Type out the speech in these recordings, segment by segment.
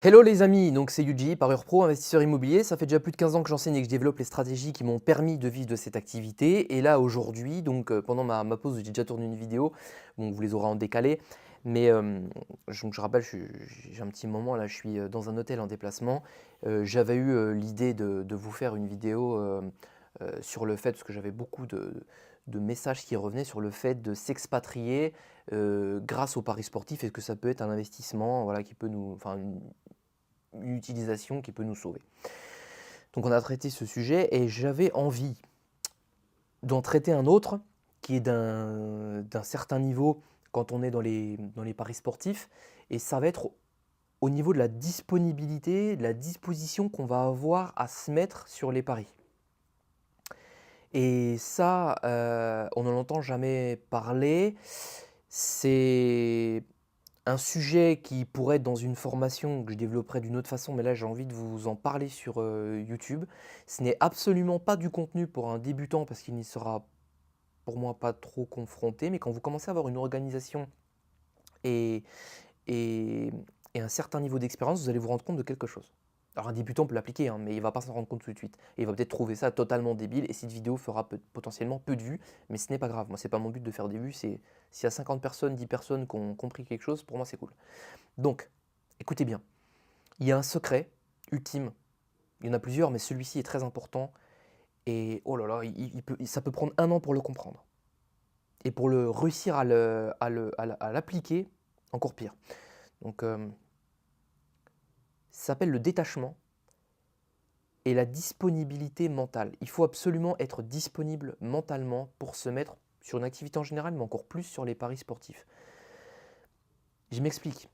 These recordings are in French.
Hello les amis, donc c'est Yuji, parieur pro, investisseur immobilier. Ça fait déjà plus de 15 ans que j'enseigne et que je développe les stratégies qui m'ont permis de vivre de cette activité. Et là aujourd'hui, donc pendant ma pause, j'ai déjà tourné une vidéo, bon, vous les aurez en décalé. Mais je rappelle, j'ai un petit moment là, je suis dans un hôtel en déplacement. J'avais eu l'idée de vous faire une vidéo sur le fait, parce que j'avais beaucoup de messages qui revenaient sur le fait de s'expatrier grâce aux paris sportifs. Est-ce que ça peut être un investissement, voilà, qui peut nous, enfin, une utilisation qui peut nous sauver. Donc on a traité ce sujet et j'avais envie d'en traiter un autre qui est d'un certain niveau quand on est dans les paris sportifs, et ça va être au niveau de la disponibilité, de la disposition qu'on va avoir à se mettre sur les paris. Et ça, on n'en entend jamais parler. C'est un sujet qui pourrait être dans une formation que je développerai d'une autre façon, mais là j'ai envie de vous en parler sur YouTube. Ce n'est absolument pas du contenu pour un débutant parce qu'il n'y sera pour moi pas trop confronté, mais quand vous commencez à avoir une organisation et, et, et un certain niveau d'expérience, vous allez vous rendre compte de quelque chose. Alors un débutant peut l'appliquer, hein, mais il ne va pas s'en rendre compte tout de suite. Et il va peut-être trouver ça totalement débile, et cette vidéo fera potentiellement peu de vues, mais ce n'est pas grave. Moi, c'est pas mon but de faire des vues, c'est s'il y a 50 personnes, 10 personnes qui ont compris quelque chose, pour moi c'est cool. Donc, écoutez bien, il y a un secret ultime, il y en a plusieurs, mais celui-ci est très important, et oh là là, ça peut prendre un an pour le comprendre. Et pour le réussir à l'appliquer, encore pire. Donc, ça s'appelle le détachement et la disponibilité mentale. Il faut absolument être disponible mentalement pour se mettre sur une activité en général, mais encore plus sur les paris sportifs. Je m'explique.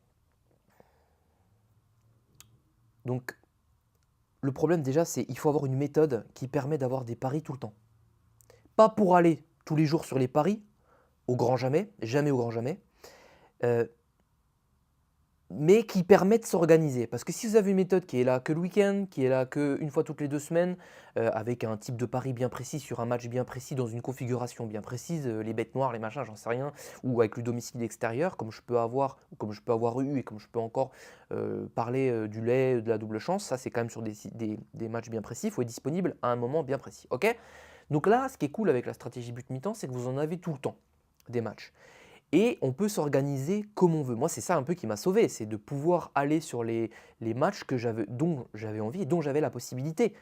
Donc, le problème déjà, c'est qu'il faut avoir une méthode qui permet d'avoir des paris tout le temps. Pas pour aller tous les jours sur les paris, au grand jamais, jamais au grand jamais, euh, mais qui permet de s'organiser. Parce que si vous avez une méthode qui est là que le week-end, qui est là qu'une fois toutes les 2 semaines, avec un type de pari bien précis sur un match bien précis, dans une configuration bien précise, les bêtes noires, les machins, j'en sais rien, ou avec le domicile extérieur, comme je peux avoir, ou comme je peux avoir eu et comme je peux encore parler du lait, de la double chance, ça c'est quand même sur des matchs bien précis, il faut être disponible à un moment bien précis. Ok. Donc là, ce qui est cool avec la stratégie but mi-temps, c'est que vous en avez tout le temps des matchs. Et on peut s'organiser comme on veut. Moi, c'est ça un peu qui m'a sauvé, c'est de pouvoir aller sur les matchs dont j'avais envie et dont j'avais la possibilité.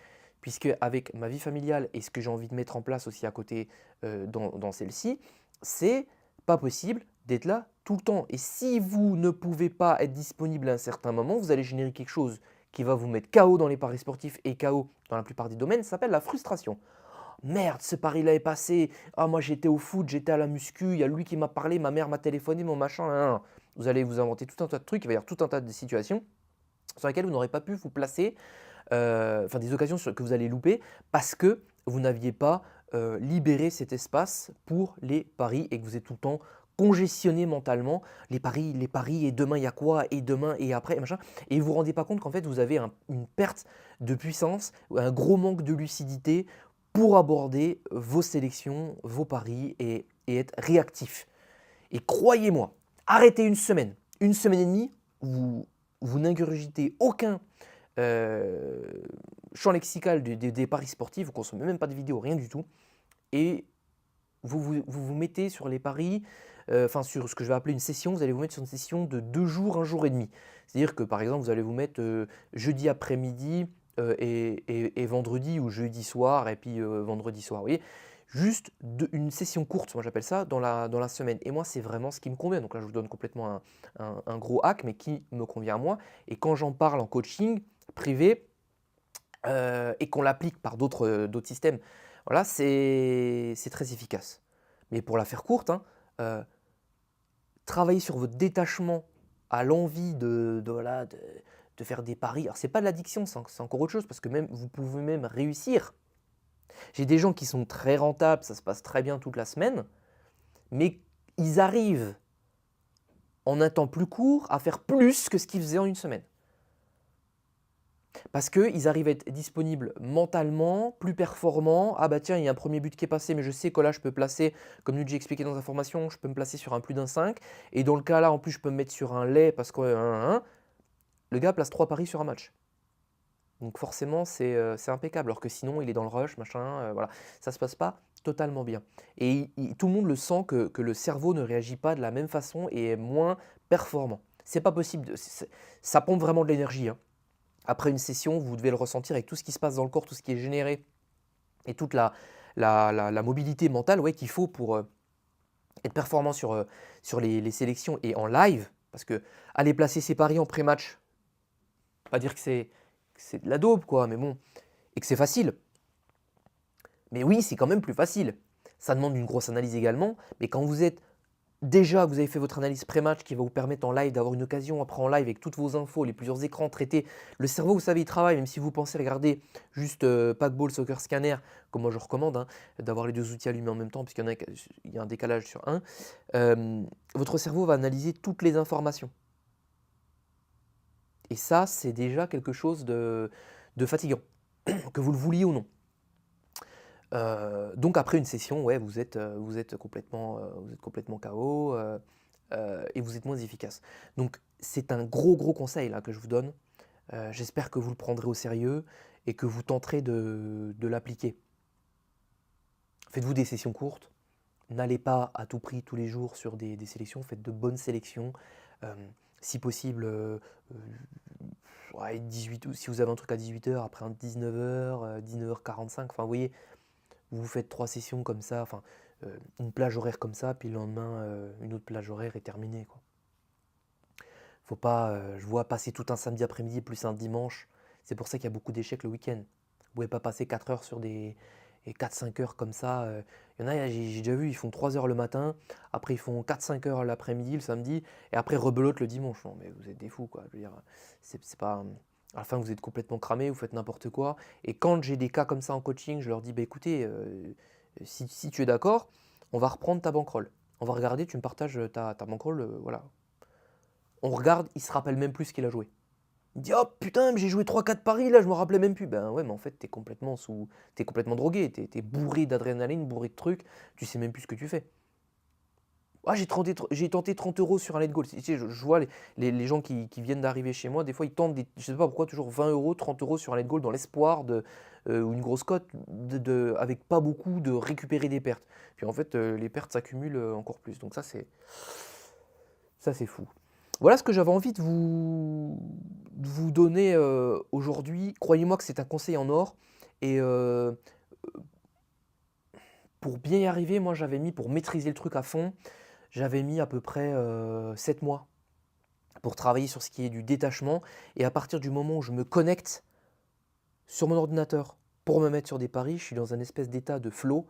Puisque avec ma vie familiale et ce que j'ai envie de mettre en place aussi à côté dans celle-ci, c'est pas possible d'être là tout le temps. Et si vous ne pouvez pas être disponible à un certain moment, vous allez générer quelque chose qui va vous mettre KO dans les paris sportifs et KO dans la plupart des domaines, ça s'appelle la frustration. Merde, ce pari-là est passé. Ah, moi j'étais au foot, j'étais à la muscu, il y a lui qui m'a parlé, ma mère m'a téléphoné, mon machin. Nan, nan. Vous allez vous inventer tout un tas de trucs, il va y avoir tout un tas de situations sur lesquelles vous n'aurez pas pu vous placer, enfin des occasions que vous allez louper parce que vous n'aviez pas libéré cet espace pour les paris et que vous êtes tout le temps congestionné mentalement. Les paris, et demain il y a quoi, et demain et après, machin. Et vous ne vous rendez pas compte qu'en fait vous avez une perte de puissance, un gros manque de lucidité pour aborder vos sélections, vos paris et être réactif. Et croyez-moi, arrêtez une semaine et demie, vous n'ingurgitez aucun euh, champ lexical des paris sportifs, vous ne consommez même pas de vidéos, rien du tout, et vous mettez sur les paris, enfin sur ce que je vais appeler une session, vous allez vous mettre sur une session de 2 jours, 1 jour et demi. C'est-à-dire que par exemple, vous allez vous mettre jeudi après-midi et vendredi ou jeudi soir et puis vendredi soir. Vous voyez, juste une session courte, moi j'appelle ça, dans la semaine. Et moi, c'est vraiment ce qui me convient. Donc là, je vous donne complètement un gros hack, mais qui me convient à moi. Et quand j'en parle en coaching privé et qu'on l'applique par d'autres systèmes, voilà, c'est très efficace. Mais pour la faire courte, hein, travailler sur votre détachement à l'envie voilà, de faire des paris. Alors, c'est pas de l'addiction, c'est encore autre chose, parce que même, vous pouvez même réussir. J'ai des gens qui sont très rentables, ça se passe très bien toute la semaine, mais ils arrivent en un temps plus court à faire plus que ce qu'ils faisaient en une semaine. Parce qu'ils arrivent à être disponibles mentalement, plus performants. Ah bah tiens, il y a un premier but qui est passé, mais je sais que là, je peux placer, comme nous j'ai expliqué dans sa formation, je peux me placer sur un plus d'un 5. Et dans le cas là, en plus, je peux me mettre sur un lait parce que Le gars place 3 paris sur un match. Donc forcément, c'est impeccable. Alors que sinon, il est dans le rush, machin, voilà. Ça ne se passe pas totalement bien. Et tout le monde le sent que le cerveau ne réagit pas de la même façon et est moins performant. C'est pas possible. Ça pompe vraiment de l'énergie, hein. Après une session, vous devez le ressentir avec tout ce qui se passe dans le corps, tout ce qui est généré et toute la mobilité mentale, ouais, qu'il faut pour être performant sur les sélections et en live. Parce que aller placer ses paris en pré-match, pas dire que c'est de la daube, quoi, mais bon, et que c'est facile. Mais oui, c'est quand même plus facile. Ça demande une grosse analyse également, mais quand vous êtes déjà, vous avez fait votre analyse pré-match qui va vous permettre en live d'avoir une occasion, après en live avec toutes vos infos, les plusieurs écrans traités, le cerveau, vous savez, il travaille, même si vous pensez regarder juste Packball Soccer Scanner, comme moi je recommande, hein, d'avoir les deux outils allumés en même temps, puisqu'il y a un décalage sur un, votre cerveau va analyser toutes les informations. Et ça, c'est déjà quelque chose de fatigant, que vous le vouliez ou non. Donc après une session, ouais, vous êtes complètement KO et vous êtes moins efficace. Donc c'est un gros conseil là que je vous donne. J'espère que vous le prendrez au sérieux et que vous tenterez de l'appliquer. Faites-vous des sessions courtes. N'allez pas à tout prix tous les jours sur des sélections. Faites de bonnes sélections. Si possible, ouais, 18, si vous avez un truc à 18h, après un 19h, 19h45, enfin vous voyez, vous faites 3 sessions comme ça, enfin une plage horaire comme ça, puis le lendemain une autre plage horaire est terminée, quoi. Faut pas, je vois passer tout un samedi après-midi plus un dimanche, c'est pour ça qu'il y a beaucoup d'échecs le week-end. Vous pouvez pas passer 4 heures sur des 4-5 heures comme ça. Il y en a, j'ai déjà vu, ils font 3 heures le matin, après ils font 4-5 heures l'après-midi, le samedi, et après rebelote le dimanche. Non mais vous êtes des fous, quoi. Je veux dire, c'est pas. À la fin, vous êtes complètement cramé, vous faites n'importe quoi. Et quand j'ai des cas comme ça en coaching, je leur dis, bah, écoutez, si tu es d'accord, on va reprendre ta bankroll. On va regarder, tu me partages ta bankroll, voilà. On regarde, il se rappelle même plus ce qu'il a joué. Il dit, oh putain, mais j'ai joué 3-4 paris, là, je me rappelais même plus. Ben ouais, mais en fait, t'es complètement drogué, t'es bourré d'adrénaline, bourré de trucs, tu sais même plus ce que tu fais. Ah, j'ai tenté 30 euros sur un let goal. Tu sais, je vois les gens qui viennent d'arriver chez moi, des fois ils tentent, je sais pas pourquoi, toujours 20 euros, 30 euros sur un let goal dans l'espoir ou une grosse cote, avec pas beaucoup, de récupérer des pertes. Puis en fait, les pertes s'accumulent encore plus. Donc ça, c'est fou. Voilà ce que j'avais envie de vous donner aujourd'hui. Croyez-moi que c'est un conseil en or. Et pour bien y arriver, moi j'avais mis, pour maîtriser le truc à fond, j'avais mis à peu près 7 mois pour travailler sur ce qui est du détachement. Et à partir du moment où je me connecte sur mon ordinateur pour me mettre sur des paris, je suis dans un espèce d'état de flow.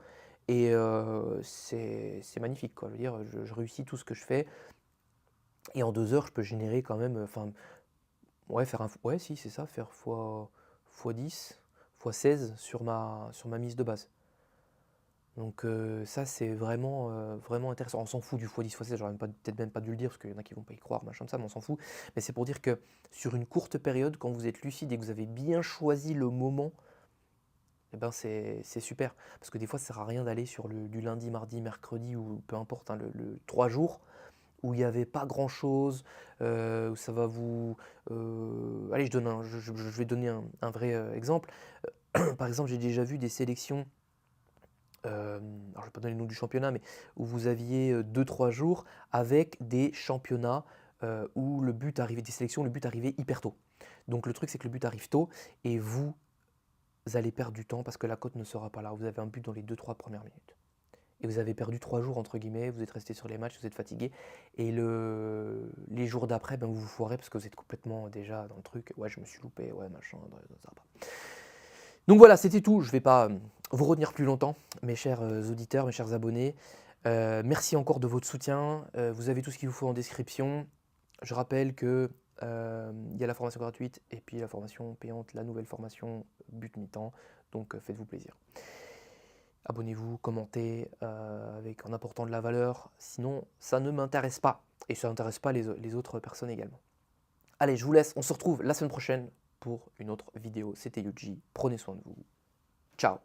Et c'est magnifique, quoi. Je veux dire, je réussis tout ce que je fais. Et en 2 heures, je peux générer quand même, enfin, ouais, ouais, si, c'est ça, faire fois 10, fois 16 sur ma mise de base. Donc ça, c'est vraiment intéressant. On s'en fout du x10, x16, j'aurais peut-être même pas dû le dire, parce qu'il y en a qui vont pas y croire, machin de ça, mais on s'en fout. Mais c'est pour dire que sur une courte période, quand vous êtes lucide et que vous avez bien choisi le moment, eh ben c'est super. Parce que des fois, ça sert à rien d'aller sur du lundi, mardi, mercredi, ou peu importe, hein, le 3 jours, où il n'y avait pas grand-chose, où ça va vous... allez, je vais donner un vrai exemple. Par exemple, j'ai déjà vu des sélections, alors je ne vais pas donner le nom du championnat, mais où vous aviez 2-3 jours avec des championnats où le but arrivait, des sélections, le but arrivait hyper tôt. Donc le truc, c'est que le but arrive tôt et vous allez perdre du temps parce que la cote ne sera pas là. Vous avez un but dans les 2-3 premières minutes. Et vous avez perdu 3 jours, entre guillemets, vous êtes resté sur les matchs, vous êtes fatigué. Et les jours d'après, ben, vous vous foirez parce que vous êtes complètement déjà dans le truc. Ouais, je me suis loupé, ouais, machin, ça va pas. Donc voilà, c'était tout. Je ne vais pas vous retenir plus longtemps, mes chers auditeurs, mes chers abonnés. Merci encore de votre soutien. Vous avez tout ce qu'il vous faut en description. Je rappelle que il y a la formation gratuite et puis la formation payante, la nouvelle formation but mi-temps. Donc faites-vous plaisir. Abonnez-vous, commentez en apportant de la valeur. Sinon, ça ne m'intéresse pas. Et ça n'intéresse pas les autres personnes également. Allez, je vous laisse. On se retrouve la semaine prochaine pour une autre vidéo. C'était Yuji. Prenez soin de vous. Ciao.